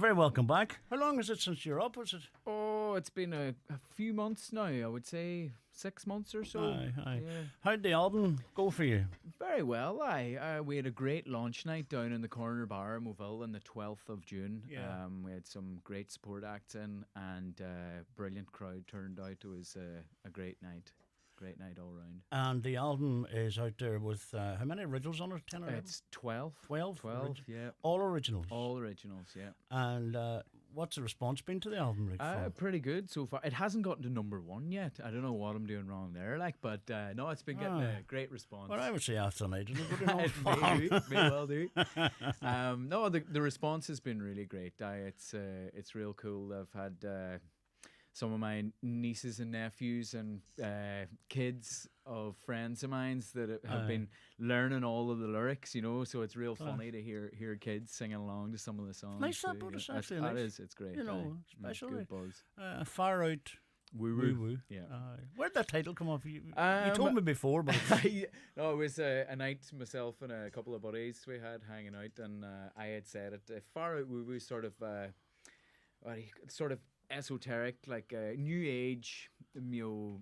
very welcome back. How long is it since you're up? Was it? Oh, it's been a few months now. I would say 6 months or so. Aye. Yeah. How'd the album go for you? Very well. We had a great launch night down in the Corner Bar, Moville, on the 12th of June. Yeah. We had some great support acts in, and brilliant crowd turned out. It was a great night. Great night all round. And the album is out there with how many originals on it? 10 or 11? It's 12. 12? 12, yeah. All originals? All originals, yeah. And what's the response been to the album, Rick? Pretty good so far. It hasn't gotten to number one yet. I don't know what I'm doing wrong there, but no, it's been getting a great response. Well, I would say after tonight. It may well do. No, the response has been really great. It's real cool. I've had some of my nieces and nephews and kids of friends of mine that have been learning all of the lyrics, so it's real funny to hear kids singing along to some of the songs. Nice that, but it's actually nice. nice. It is, it's great. Especially. Good buzz. Far Out. Woo Woo. Yeah. Where'd that title come off? You told me before, but no, it was a night myself and a couple of buddies we had hanging out, and I had said it. Far Out Woo Woo, sort of esoteric, like new age,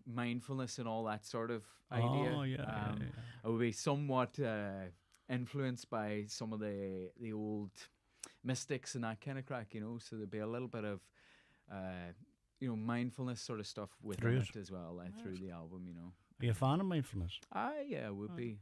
mindfulness and all that sort of idea. Oh yeah. I would be somewhat influenced by some of the old mystics and that kind of crack, so there'd be a little bit of mindfulness sort of stuff within it as well, through the album. Are you a fan of mindfulness? Yeah, would be.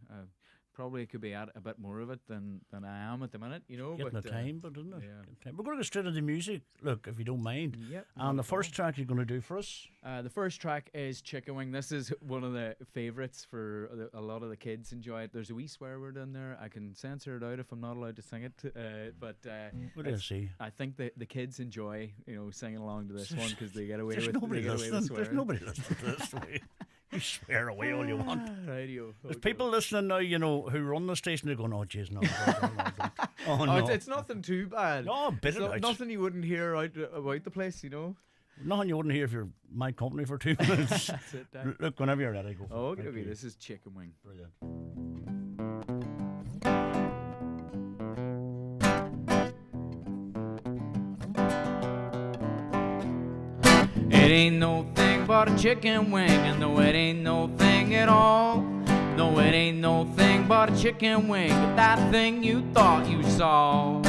Probably could be at a bit more of it than I am at the minute, Getting the time, but isn't it? Yeah. We're going to go straight into the music, look, if you don't mind. Yep. And the first track you're going to do for us? The first track is Chicken Wing. This is one of the favourites for a lot of the kids enjoy it. There's a wee swear word in there. I can censor it out if I'm not allowed to sing it. But what do you see? I think the kids enjoy, singing along to this one because they get away with There's swearing. nobody listening to this. You swear away all you want. Radio. There's people listening now, who run the station. They're going, "Oh, jeez, no." Oh no, it's nothing too bad. No, bit of nothing you wouldn't hear out about the place, Nothing you wouldn't hear if you're my company for 2 minutes. That's it. Dan. Look, whenever you're ready, go. Oh, okay. This is Chicken Wing. Brilliant. It ain't no thing but a chicken wing, and no, it ain't no thing at all. No, it ain't no thing but a chicken wing, but that thing you thought you saw.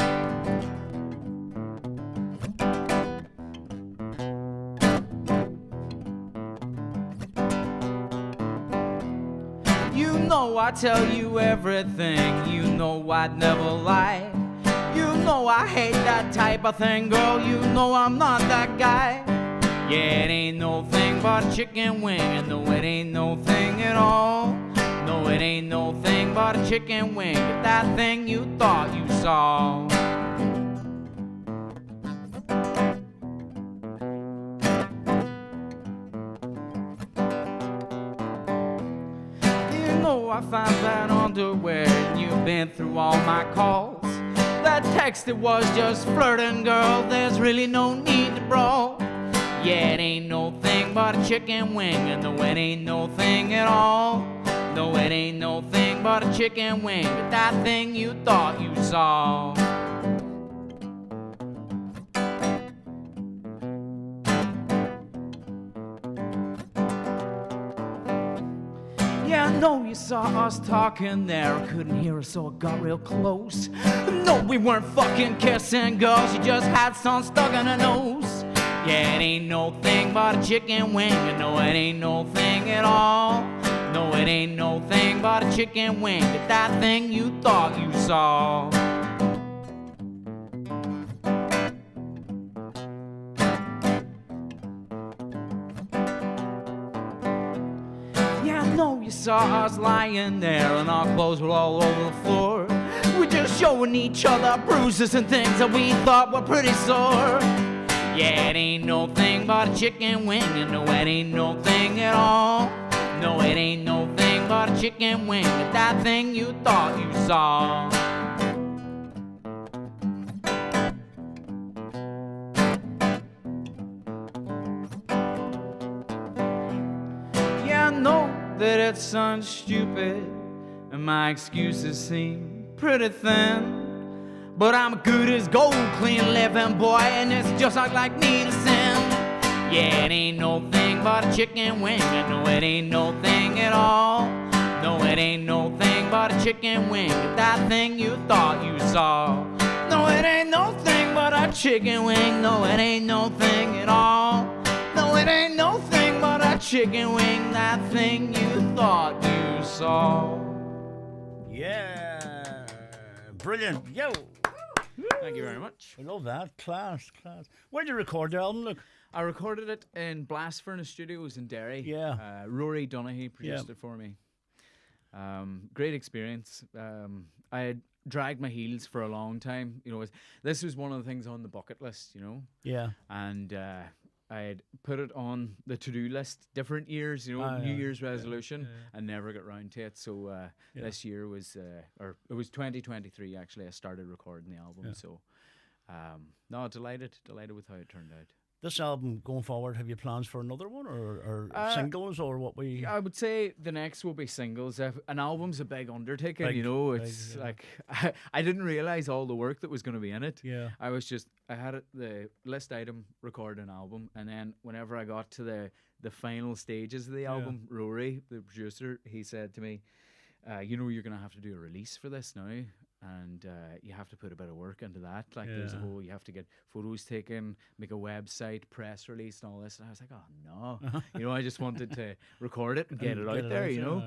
You know I tell you everything, you know I'd never lie. You know I hate that type of thing, girl, you know I'm not that guy. Yeah, it ain't no thing but a chicken wing, and no, it ain't no thing at all. No, it ain't no thing but a chicken wing, but that thing you thought you saw. You know I found that underwear, and you've been through all my calls. That text, it was just flirting, girl, there's really no need to brawl. Yeah, it ain't no thing but a chicken wing, and no, it ain't no thing at all. No, it ain't no thing but a chicken wing, but that thing you thought you saw. Yeah, I know you saw us talking there. I couldn't hear us, so I got real close. No, we weren't fucking kissing, girls. You just had some stuck in her nose. Yeah, it ain't no thing but a chicken wing, and no, it ain't no thing at all. No, it ain't no thing but a chicken wing, but that thing you thought you saw. Yeah, I know you saw us lying there, and our clothes were all over the floor. We're just showing each other bruises and things that we thought were pretty sore. Yeah, it ain't no thing but a chicken wing, and no, it ain't no thing at all. No, it ain't no thing but a chicken wing, but that thing you thought you saw. Yeah, I know that it sounds stupid, and my excuses seem pretty thin. But I'm good as gold, clean living boy, and it's just like me to sin. Yeah, it ain't no thing but a chicken wing. No, it ain't no thing at all. No, it ain't no thing but a chicken wing. That thing you thought you saw. No, it ain't no thing but a chicken wing. No, it ain't no thing at all. No, it ain't no thing but a chicken wing. That thing you thought you saw. Yeah. Brilliant. Yo. Thank you very much. I love that. Class. Where'd you record the album, look? I recorded it in Blast Furnace Studios in Derry. Yeah. Rory Donaghy produced it for me. Great experience. I had dragged my heels for a long time. You know, this was one of the things on the bucket list, you know. Yeah. And I had put it on the to-do list different years, you know, New Year's resolution, and never got round to it. So this year was, or it was 2023 actually, I started recording the album. So, no, delighted with how it turned out. This album going forward, have you plans for another one or singles or what we? I would say the next will be singles. An album's a big undertaking, you know. It's like I didn't realize all the work that was going to be in it. Yeah. I had the list item record an album, and then whenever I got to the final stages of the album, Rory, the producer, he said to me, you know, you're going to have to do a release for this now. And you have to put a bit of work into that. Like there's a whole, you have to get photos taken, make a website, press release, and all this. And I was like, oh no, you know, I just wanted to record it and get it out there, you know.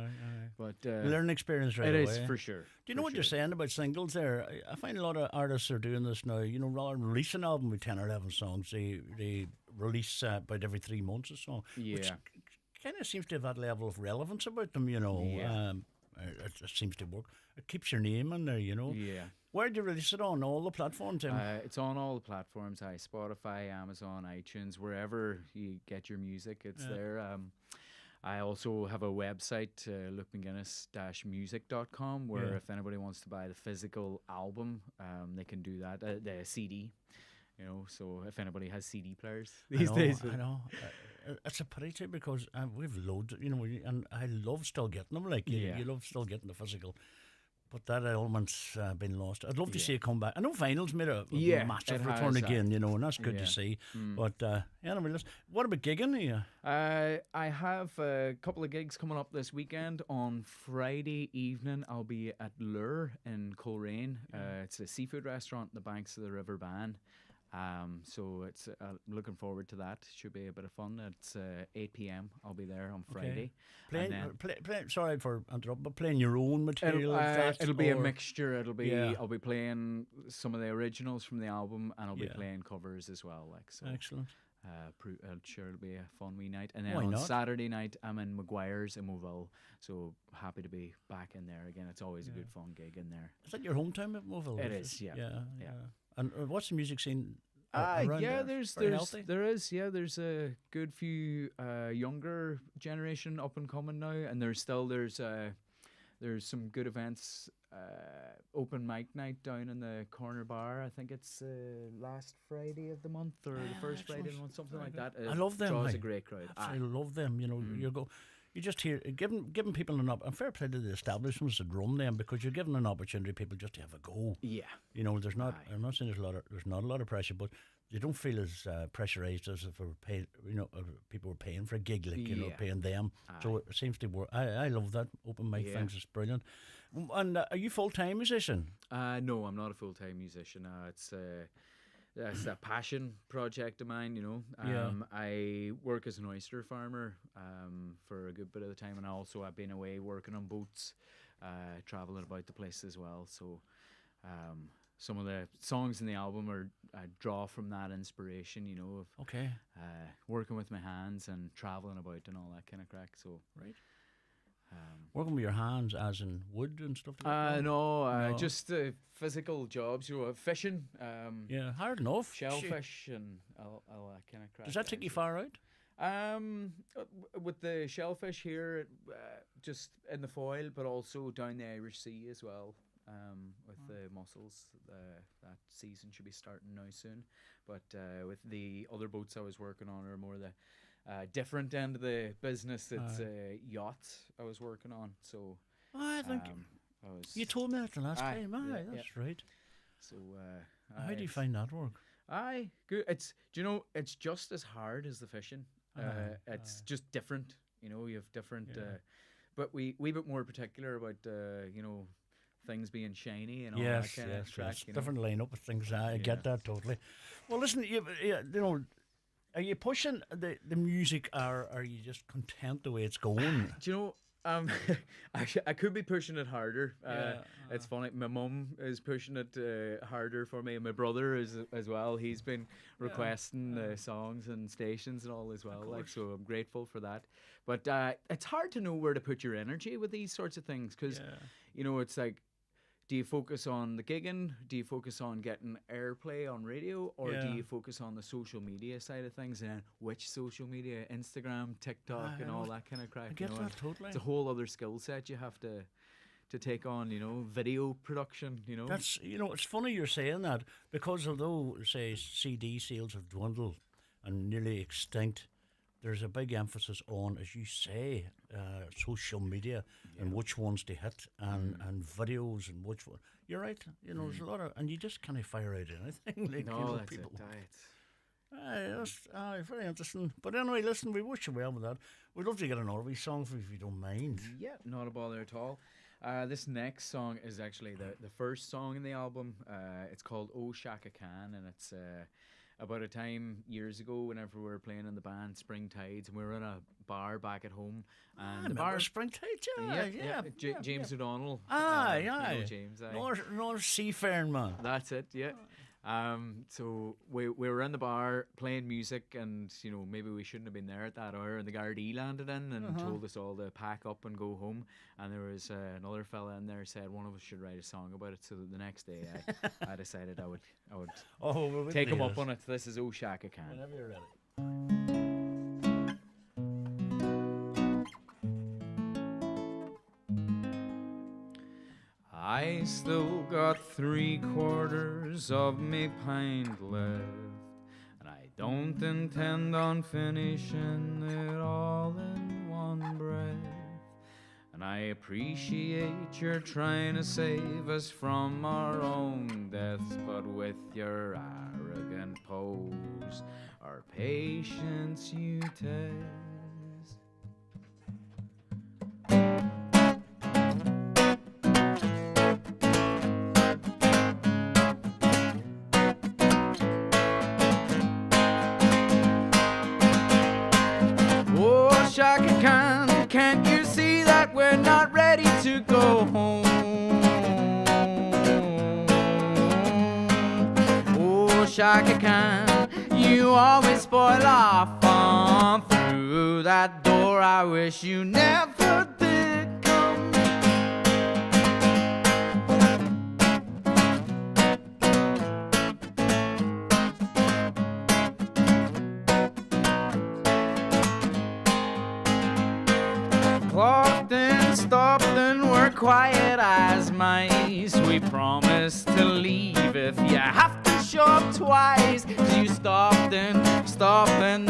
But learning experience right away. It is for sure. Do you know what you're saying about singles there? I find a lot of artists are doing this now. You know, rather than release an album with 10 or 11 songs, they release about every 3 months or so. Yeah. Which kind of seems to have that level of relevance about them, you know. Yeah. It seems to work. It keeps your name in there, you know. Yeah. Where do you release it on? All the platforms? It's on all the platforms. Spotify, Amazon, iTunes, wherever you get your music, it's there. I also have a website, McGuinness-music.com, where if anybody wants to buy the physical album, they can do that. The CD, you know. So if anybody has CD players these days, I know. It's a pity too because we've loads, you know, and I love still getting them. Like you love still getting the physical, but that element's been lost. I'd love to see it come back. I know vinyl's made a massive return again, you know, and that's good to see. But anyway, what about gigging here? I have a couple of gigs coming up this weekend. On Friday evening, I'll be at Lure in Coleraine. It's a seafood restaurant on the banks of the River Bann. So it's looking forward to that. Should be a bit of fun. It's 8 p.m. I'll be there on Friday. Sorry for interrupting, but playing your own material. It'll be a mixture. It'll be I'll be playing some of the originals from the album, and I'll be playing covers as well. Like so. Excellent. I'm sure it'll be a fun wee night. And then on Saturday night, I'm in McGuinness in Moville. So happy to be back in there again. It's always a good fun gig in there. Is that your hometown at Moville? It is. Yeah. And what's the music scene around there? There's a good few younger generation up and coming now, and there's some good events. Open mic night down in the corner bar. I think it's last Friday of the month or the first Friday of the month, something like that. I love them. Draws a great crowd. I love them. You know, you just hear giving people and fair play to the establishments that run them, because you're giving an opportunity people just to have a go. Yeah, you know, there's not. I'm not saying there's not a lot of pressure, but you don't feel as pressurized as if we're paid. You know, people were paying for a gig, like you know, paying them. So it seems to work. I love that open mic things. It's brilliant. And are you full-time musician? No, I'm not a full-time musician. It's a passion project of mine, you know. I work as an oyster farmer for a good bit of the time, and I've been away working on boats, traveling about the place as well. So some of the songs in the album I draw from that inspiration, you know, of working with my hands and traveling about and all that kind of crack. So right. Working with your hands, as in wood and stuff like that? No, just physical jobs, you know, fishing. Hard enough. Shellfish and all that kind of crap. Does that take you far out? With the shellfish here, just in the foil, but also down the Irish Sea as well. With the mussels, that season should be starting now soon. But with the other boats I was working on are more the different end of the business. It's yachts I was working on. So I think you told me that the last time. That's right. So how do you find that work? Aye, good. It's just as hard as the fishing. It's just different. You have different, but we bit more particular about things being shiny and all that kind of track. Different lineup of things. I get that totally. Well, listen, are you pushing the music, or are you just content the way it's going? Do you know? I could be pushing it harder. It's funny. My mum is pushing it harder for me, and my brother is as well. He's been requesting songs and stations and all as well. So I'm grateful for that. But it's hard to know where to put your energy with these sorts of things, because it's like, do you focus on the gigging? Do you focus on getting airplay on radio? Or do you focus on the social media side of things? And which social media? Instagram, TikTok, and all that kind of crack. I get that totally. It's a whole other skill set you have to take on, video production, That's, it's funny you're saying that, because although, say, CD sales have dwindled and nearly extinct, there's a big emphasis on, as you say, social media and which ones to hit, and videos and which one. You're right. There's a lot of, and you just can't fire out anything. That's people. It. Very interesting. But anyway, listen, we wish you well with that. We'd love to get an Orby song if you don't mind. Yeah, not a bother at all. This next song is actually the first song in the album. It's called Oh Shaka Khan, and it's about a time years ago whenever we were playing in the band Spring Tides, and we were in a bar back at home. And the bar Spring Tides, James O'Donnell. Aye. James. North seafaring man. That's it, yeah. So we were in the bar playing music, and maybe we shouldn't have been there at that hour, and the Gardaí landed in and told us all to pack up and go home, and there was another fella in there said one of us should write a song about it. So the next day I decided I would take him up on it. This is Oh Shaka Khan. Whenever you're ready. I still got 3/4 of me pint left, and I don't intend on finishing it all in one breath. And I appreciate you're trying to save us from our own deaths, but with your arrogant pose, our patience you test. Shaka Khan, can't you see that we're not ready to go home? Oh, Shaka Khan, you always spoil our fun. Through that door I wish you never did come. Clocked and stopped and we're quiet as mice. We promised to leave if you have to show up twice. 'Cause you stopped in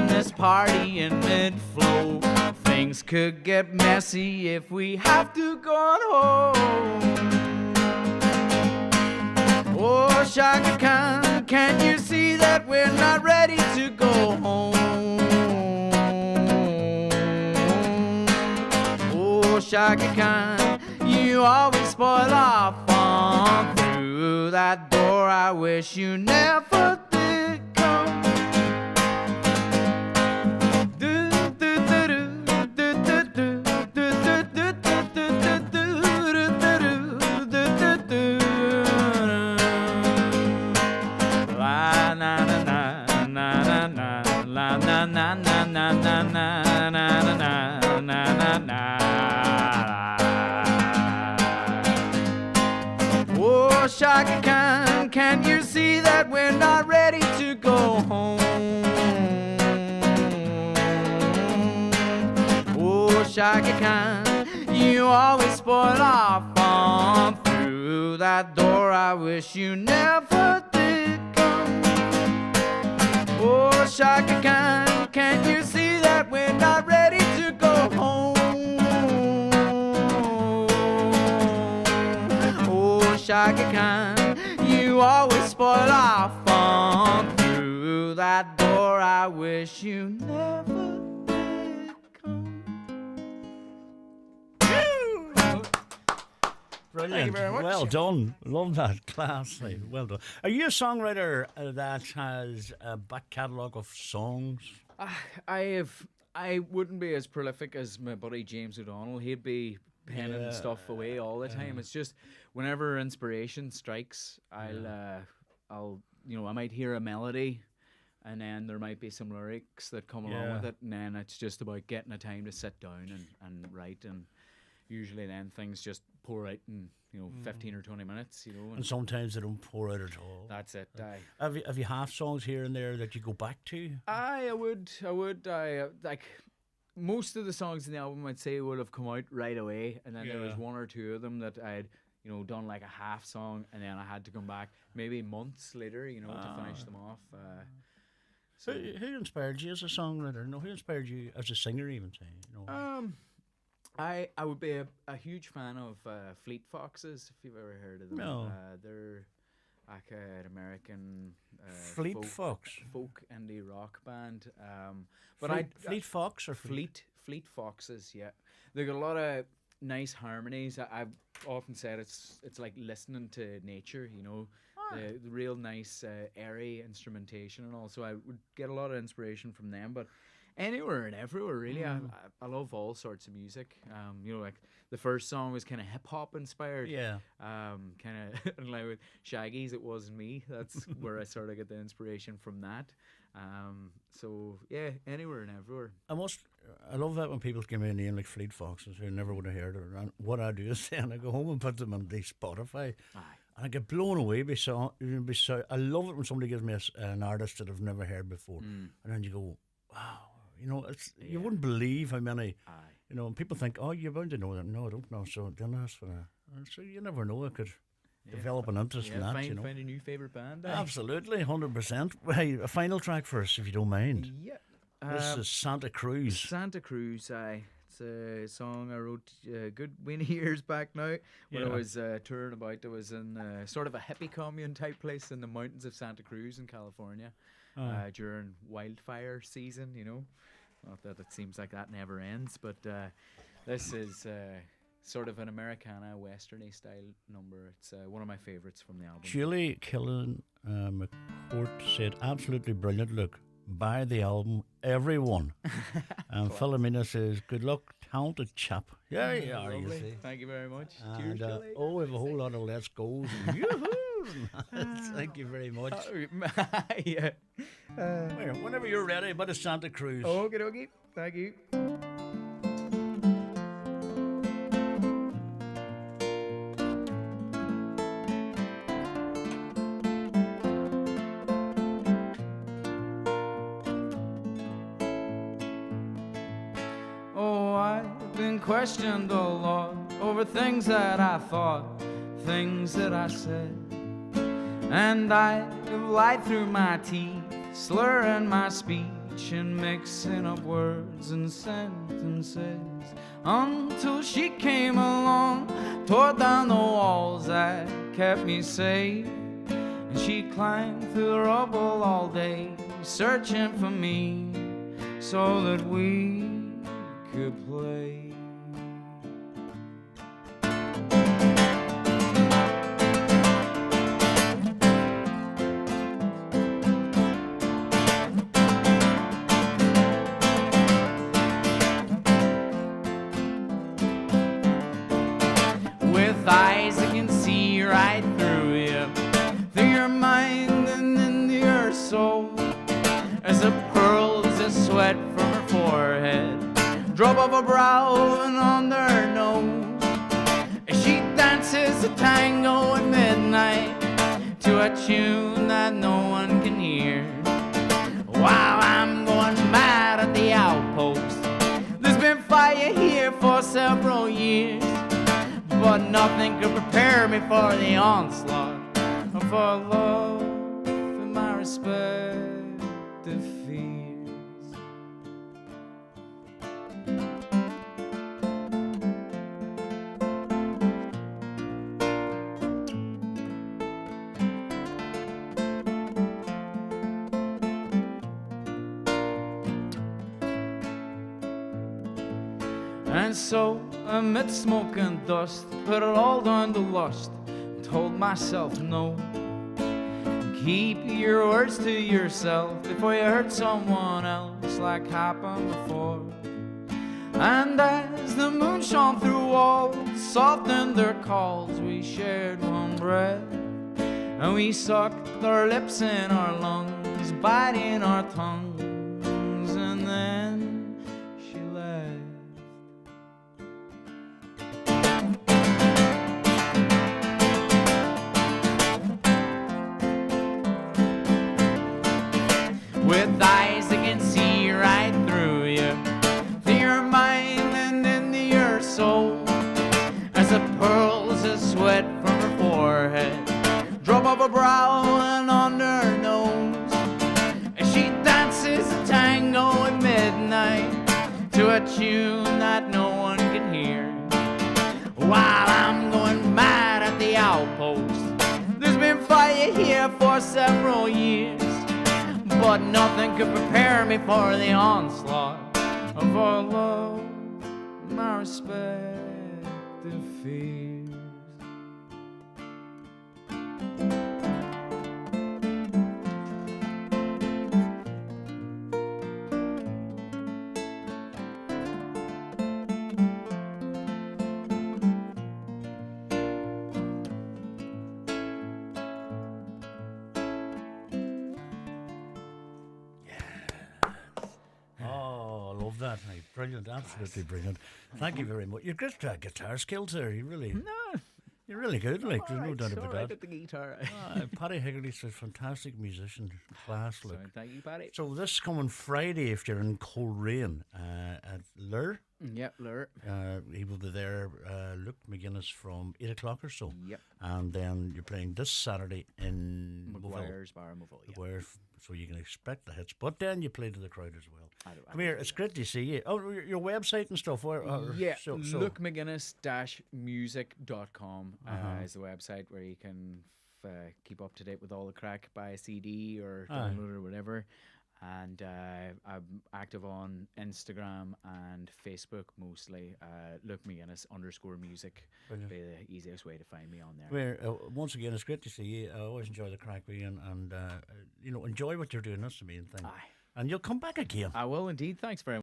this party in mid-flow. Things could get messy if we have to go home. Oh, Shaka Khan, can't you see that we're not ready to go home? Shaka Khan, you always spoil our fun. Through that door I wish you never did come. La na na na na na la na na na na na na na na na. Oh, Shaka Khan, can't you see that we're not ready to go home? Oh, Shaka Khan, you always spoil our fun. Through that door I wish you never did come. Oh, Shaka Khan, can't you see that we're not ready to go home? Shaka Khan, you You always spoil our fun. Through that door I wish you never did come. Brilliant. Thank you very much. Well done. Love that. Classy. Well done. Are you a songwriter that has a back catalogue of songs? I wouldn't be as prolific as my buddy James O'Donnell. He'd be penning stuff away all the time. It's just whenever inspiration strikes, I'll I might hear a melody, and then there might be some lyrics that come along with it, and then it's just about getting a time to sit down and write, and usually then things just pour out in 15 or 20 minutes, and sometimes they don't pour out at all. That's it. Have you half songs here and there that you go back to? I would like most of the songs in the album I'd say would have come out right away, and then there was one or two of them that I'd done like a half song, and then I had to come back maybe months later to finish them off. So who inspired you as a songwriter? No, who inspired you as a singer even? I would be a huge fan of Fleet Foxes, if you've ever heard of them. No. They're like an American Fleet Fox folk indie rock band. Fleet Fox or Fleet Foxes, yeah. They got a lot of nice harmonies. I've often said it's like listening to nature, the real nice airy instrumentation and all. So I would get a lot of inspiration from them, but anywhere and everywhere, really. I love all sorts of music. Like the first song was kind of hip hop inspired. Yeah. Kind of like with Shaggy's "It Wasn't Me." That's where I sort of get the inspiration from that. So yeah, anywhere and everywhere. I love that when people give me a name like Fleet Foxes who never would have heard it. And what I do is then I go home and put them on the Spotify. Aye. And I get blown away by song. I love it when somebody gives me an artist that I've never heard before, and then you go, wow. You wouldn't believe how many. And people think, oh, you're bound to know that. No, I don't know. So then ask for that. So you never know. I could develop an interest in that. Find a new favourite band. Absolutely, 100%. Hey, a final track for us, if you don't mind. Yeah. This is Santa Cruz. Santa Cruz, it's a song I wrote a good many years back now when I was touring about. I was in sort of a hippie commune type place in the mountains of Santa Cruz in California during wildfire season, Not that it seems like that never ends, but this is sort of an Americana, westerny style number. It's one of my favourites from the album. Julie Killen McCourt said, absolutely brilliant. Look, buy the album, everyone. And Philomena says, good luck, talented chap. Yeah, you are, you see. Thank you very much. And, Cheers, Julie. we have a whole lot of let's goes. Yoo-hoo! Thank you very much. Yeah. Whenever you're ready, but it's Santa Cruz. Okay. Thank you. Oh, I've been questioned a lot over things that I thought, things that I said. And I have lied through my teeth, slurring my speech and mixing up words and sentences, until she came along, tore down the walls that kept me safe. And she climbed through the rubble all day, searching for me so that we could play. Eyes that can see right through you, through your mind and into your soul. As the pearls that sweat from her forehead drop off her brow and on her nose, as she dances a tango at midnight to a tune that no one can hear. While I'm going mad at the outpost, there's been fire here for several years, but nothing could prepare me for the onslaught of her love and my respective fears. And so, amid smoke and dust, put it all down to lust, told myself no. Keep your words to yourself before you hurt someone else like happened before. And as the moon shone through walls, softened their calls, we shared one breath. And we sucked our lips in our lungs, biting our tongues, and then she left. With eyes that can see right through you, to your mind and into your soul, as the pearls of sweat from her forehead drop up her brow and on her nose, as she dances a tango at midnight to a tune that no one can hear. While I'm going mad at the outpost, there's been fire here for several years, but nothing could prepare me for the onslaught of our love, my respect and fears. That brilliant, absolutely brilliant. Thank you very much. You've got guitar skills there. You're really good. Like there's no doubt about that. At the guitar. Paddy Higgley's a fantastic musician, class. Look. Thank you, Paddy. So this coming Friday, if you're in Coleraine at Lure. Yep, Lure. He will be there. Luke McGuinness from 8 o'clock or so. Yep. And then you're playing this Saturday in McGuinness Bar, Moville. Yep. So you can expect the hits, but then you play to the crowd as well. Come here, it's great to see you. Oh, your website and stuff. LukeMcGuinness-music.com is the website where you can keep up to date with all the crack, buy a CD or download or whatever. And I'm active on Instagram and Facebook mostly. Luke McGuinness _music. Brilliant. Be the easiest way to find me on there. Once again, it's great to see you. I always enjoy the crack with you, and enjoy what you're doing. That's the main thing. Aye. And you'll come back again. I will indeed. Thanks very much.